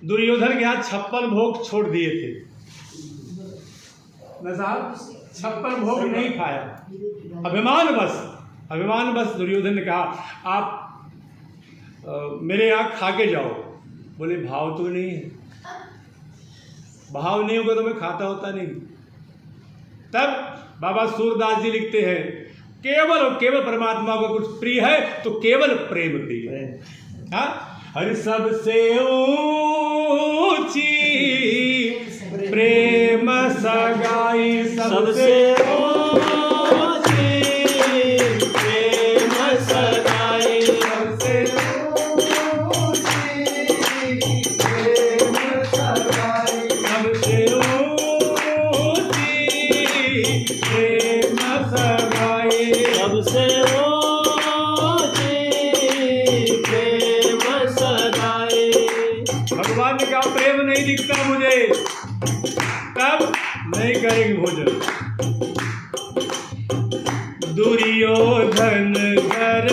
दुर्योधन के यहाँ 56 भोग छोड़ दिए थे न साहब, 56 भोग नहीं खाया। अभिमान बस दुर्योधन ने कहा आप मेरे यहाँ खा के जाओ। बोले भाव तो नहीं है, भाव नहीं होगा तो मैं खाता होता नहीं। तब बाबा सूरदास जी लिखते हैं केवल और केवल परमात्मा को कुछ प्रिय है तो केवल प्रेम प्रिय है। हाँ, हर सबसे ऊंची प्रेम सगाई, सबसे ऊंची प्रेम सगाई, सबसे ऊंची प्रेम सगाई, सबसे ऊंची प्रेम सगाई, सबसे भगवान ने कहा प्रेम नहीं दिखता मुझे, तब नहीं करेंगे भोजन। दुर्योधन घर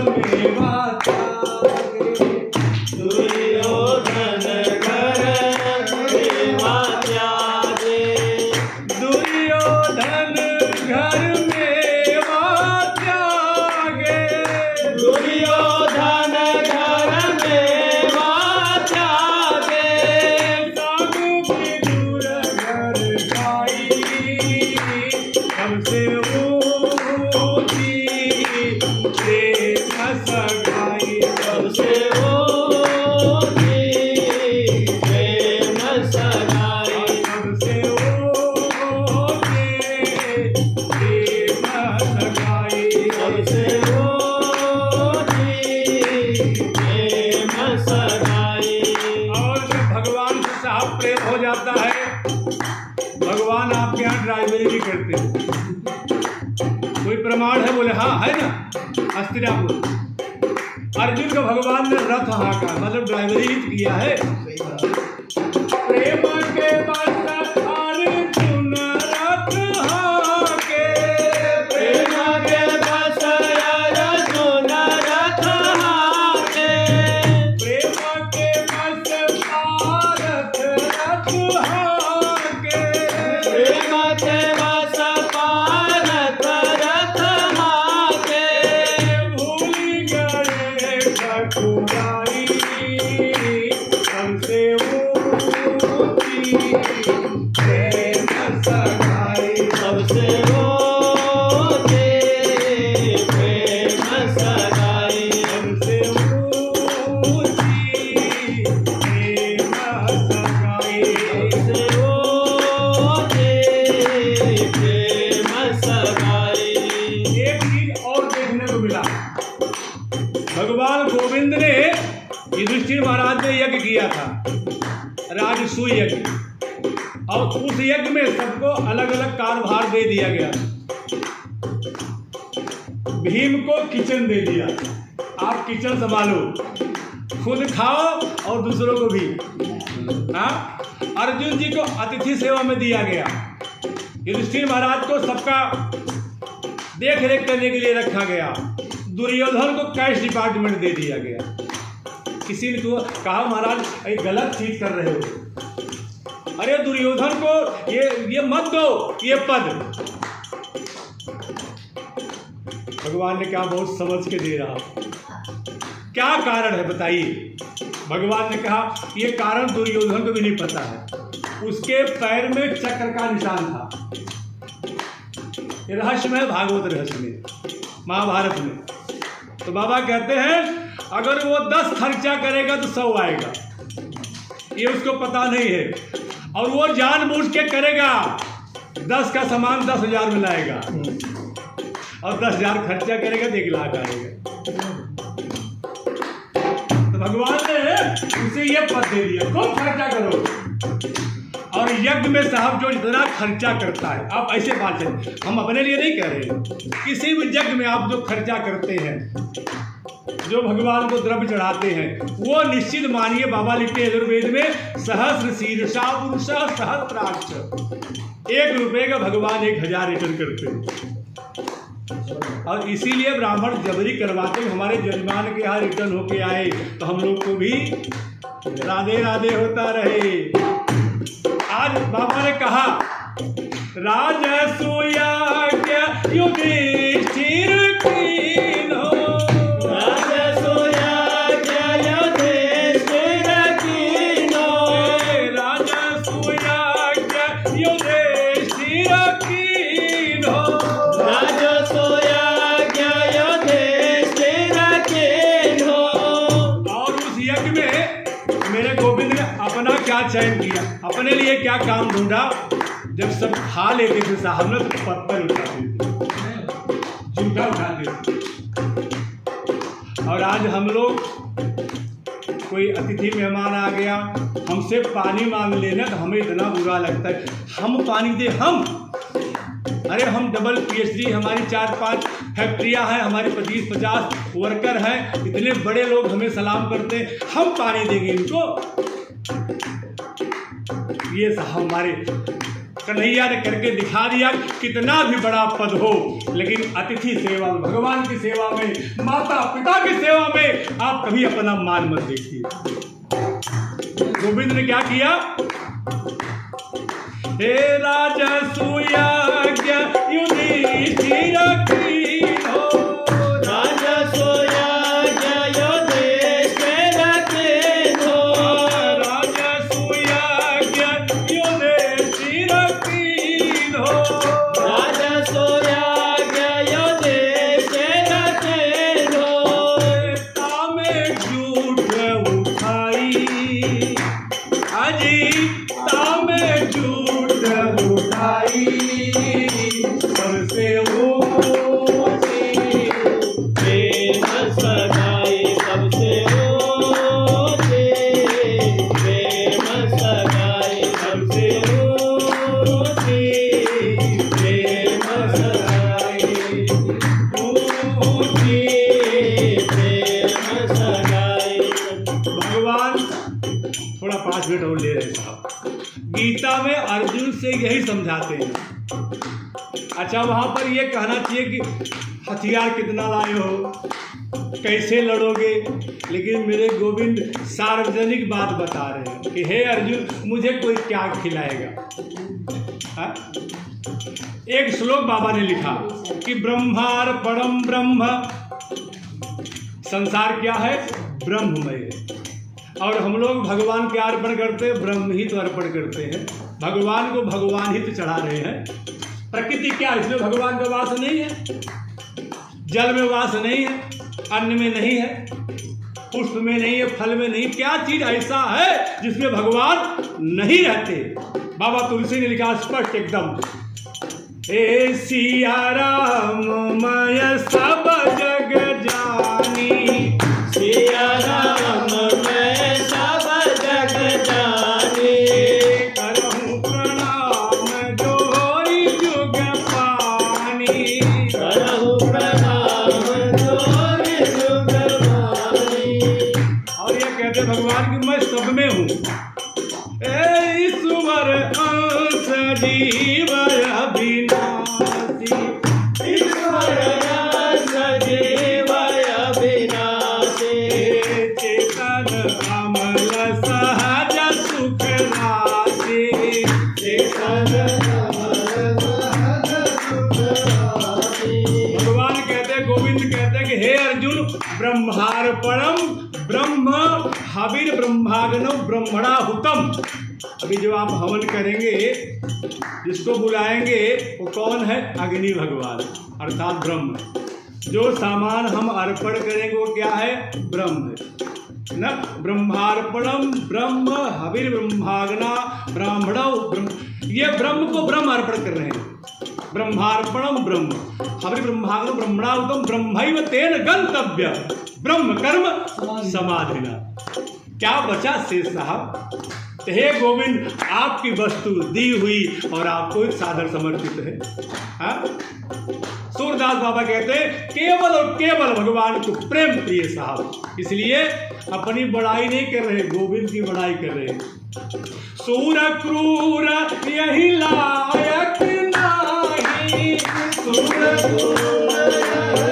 में माता गे, दुर्योधन घर में माता गे, दुर्योधन घर में माता गे, दुर्योधन सबसे ऊंची प्रेम सगाई, सबसे ऊंची प्रेम सगाई, सबसे ऊंची प्रेम सगाई, सबसे ऊंची प्रेम सगाई। और जब भगवान से साहब प्रेम हो जाता है, भगवान आपके यहाँ ड्राइवरी भी करते हैं। कोई प्रमाण है? बोले हाँ है ना, हस्तिनापुर अर्जुन को भगवान ने रथ हाँका, मतलब ड्राइवरी ही किया है। प्रेम के बस अर्जुन रथ हाँके, प्रेम के बस अर्जुन रथ हाँके, प्रेम के बस भारत रथ हाँके, प्रेम के बस भारत रथ हाँके, भूल गए ठकुराई सबसे ऊंची प्रेम सगाई, सबसे ऊंची प्रेम सगाई, सबसे ऊंची प्रेम सगाई, सबसे ऊंची प्रेम सगाई। एक चीज और देखने को मिला, भगवान गोविंद ने युधिष्ठिर महाराज ने यज्ञ किया था, राजसूय यज्ञ, और उस यज्ञ में सबको अलग अलग कार्यभार दे दिया गया। भीम को किचन दे दिया, आप किचन संभालो, खुद खाओ और दूसरों को भी। हाँ, अर्जुन जी को अतिथि सेवा में दिया गया, युधिष्ठिर महाराज को सबका देख रेख करने के लिए रखा गया, दुर्योधन को कैश डिपार्टमेंट दे दिया गया। किसी ने तो कहा महाराज ये गलत चीज कर रहे हो, अरे दुर्योधन को ये मत दो ये पद। भगवान ने कहा बहुत समझ के दे रहा, क्या कारण है बताइए। भगवान ने कहा ये कारण दुर्योधन को भी नहीं पता है, उसके पैर में चक्र का निशान था। ये रहस्य में, भागवत रहस्य में, महाभारत में। तो बाबा कहते हैं अगर वो 10 खर्चा करेगा तो 100 आएगा, ये उसको पता नहीं है, और वो जानबूझ के करेगा, 10 का सामान 10,000 में लाएगा, और 10,000 खर्चा करेगा तो 1 लाख आएगा। तो भगवान ने उसे ये पद दे दिया, खूब खर्चा करो। और यज्ञ में साहब जो इतना खर्चा करता है, आप ऐसे बात है, हम अपने लिए नहीं कह रहे, किसी भी यज्ञ में आप जो खर्चा करते हैं, जो भगवान को द्रव्य चढ़ाते हैं, वो निश्चित मानिए, बाबा लिखते हैं यजुर्वेद में, सहस्र शीर्षा पुरुष सहस्राक्ष, 1 रुपये का भगवान 1000 रिटर्न करते हैं। और इसीलिए ब्राह्मण जबरी करवाते हमारे जजमान के यहाँ रिटर्न होके आए तो हम लोग को भी राधे राधे होता रहे। आज बाबा ने कहा राजसूयाज्ञा युधिष्ठिर कीन्हो, राजसूयाज्ञा युधिष्ठिर कीन्हो, राजसूयाज्ञा युधिष्ठिर कीन्हो, राजसूयाज्ञा युधिष्ठिर कीन्हो। और उस यज्ञ में मेरे गोविंद ने अपना क्या चयन किया, अपने लिए क्या काम ढूंढा। जब सब खा लेते थे साहब ने तो पत्थर उठाते थे, जूठा उठाते थे। और आज हम लोग कोई अतिथि मेहमान आ गया हमसे पानी मांग लेना तो हमें इतना बुरा लगता है, हम पानी दे हम। अरे हम डबल PhD, हमारी 4-5 फैक्ट्रियां हैं, हमारी 25-50 वर्कर हैं, इतने बड़े लोग हमें सलाम करते हैं, हम पानी देंगे इनको। ये साहब हमारे कन्हैया ने करके दिखा दिया कितना भी बड़ा पद हो लेकिन अतिथि सेवा में, भगवान की सेवा में, माता पिता की सेवा में आप कभी अपना मान मत देखिए। गोविंद ने क्या किया, हे राजसूयाज्ञा युधिष्ठिर कीन्हो, राजसूयाज्ञा युधिष्ठिर कीन्हो, राजसूयाज्ञा युधिष्ठिर कीन्हो, राजसूयाज्ञा युधिष्ठिर कीन्हो। तामे झूठ उठाई, अजी तामे झूठ उठाई, सबसे ऊंची प्रेम सगाई, सबसे ऊंची प्रेम सगाई, सबसे ऊंची प्रेम सगाई, ऊंची प्रेम सगाई। भगवान थोड़ा 5 मिनट और ले रहे साहब। गीता में अर्जुन से यही समझाते हैं। अच्छा वहां पर ये कहना चाहिए कि हथियार कितना लाए हो, कैसे लड़ोगे, लेकिन मेरे गोविंद सार्वजनिक बात बता रहे हैं कि हे अर्जुन मुझे कोई क्या खिलाएगा। हाँ? एक श्लोक बाबा ने लिखा कि ब्रह्मार्पणम ब्रह्म, संसार क्या है, ब्रह्ममय है। और हम लोग भगवान क्या अर्पण करते हैं, ब्रह्म ही तो अर्पण करते हैं। भगवान को भगवान ही तो चढ़ा रहे हैं। प्रकृति क्या, इसमें भगवान का वास नहीं है, जल में वास नहीं है, अन्न में नहीं है, पुष्प में नहीं है, फल में नहीं। क्या चीज ऐसा है जिसमें भगवान नहीं रहते। बाबा तुलसी ने लिखा स्पष्ट एकदम, हे सिया राम मय सब जग जानी, सिया राम मैं सब जग जानी, करहूं प्रणाम जोरी जुग पानी, करहु प्रणाम जोरि जुग पानी। और ये कहते भगवान कि मैं सब में हूँ। ए ईश्वर अंश जीव अविनाशी, ईश्वर अंश जीव अविनाशी, चेतन अमल सहज सुख राशि, चेतन अमल सहज सुख राशि। भगवान कहते, गोविंद कहते कि हे अर्जुन ब्रह्मार्पणम ब्रह्म हविर ब्रह्माग्नम ब्रह्मणाहुतम। अभी जो आप हवन करेंगे जिसको बुलाएंगे वो कौन है, अग्नि भगवान अर्थात ब्रह्म। जो सामान हम अर्पण करेंगे वो क्या है, ब्रह्म है ना। ब्रह्मार्पणम ब्रह्म हविर ब्रह्माग्ना ब्राह्मणो ब्रह्म, ये ब्रह्म को ब्रह्म अर्पण कर रहे हैं। ब्रह्मार्पणम ब्रह्म हविर ब्रह्माग्नो ब्रह्मणाहुतम ब्रह्मैव तेन गंतव्य ब्रह्म कर्म समाधिना। क्या बचा शेष साहब। हे गोविंद आपकी वस्तु दी हुई और आपको एक सादर समर्पित है। हाँ? सूरदास बाबा कहते हैं केवल और केवल भगवान को प्रेम प्रिय साहब। इसलिए अपनी बड़ाई नहीं कर रहे, गोविंद की बड़ाई कर रहे हैं। सूर क्रूर यही लायक नाही, सूर क्रूर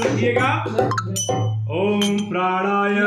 रखिएगा। ओम प्राणाय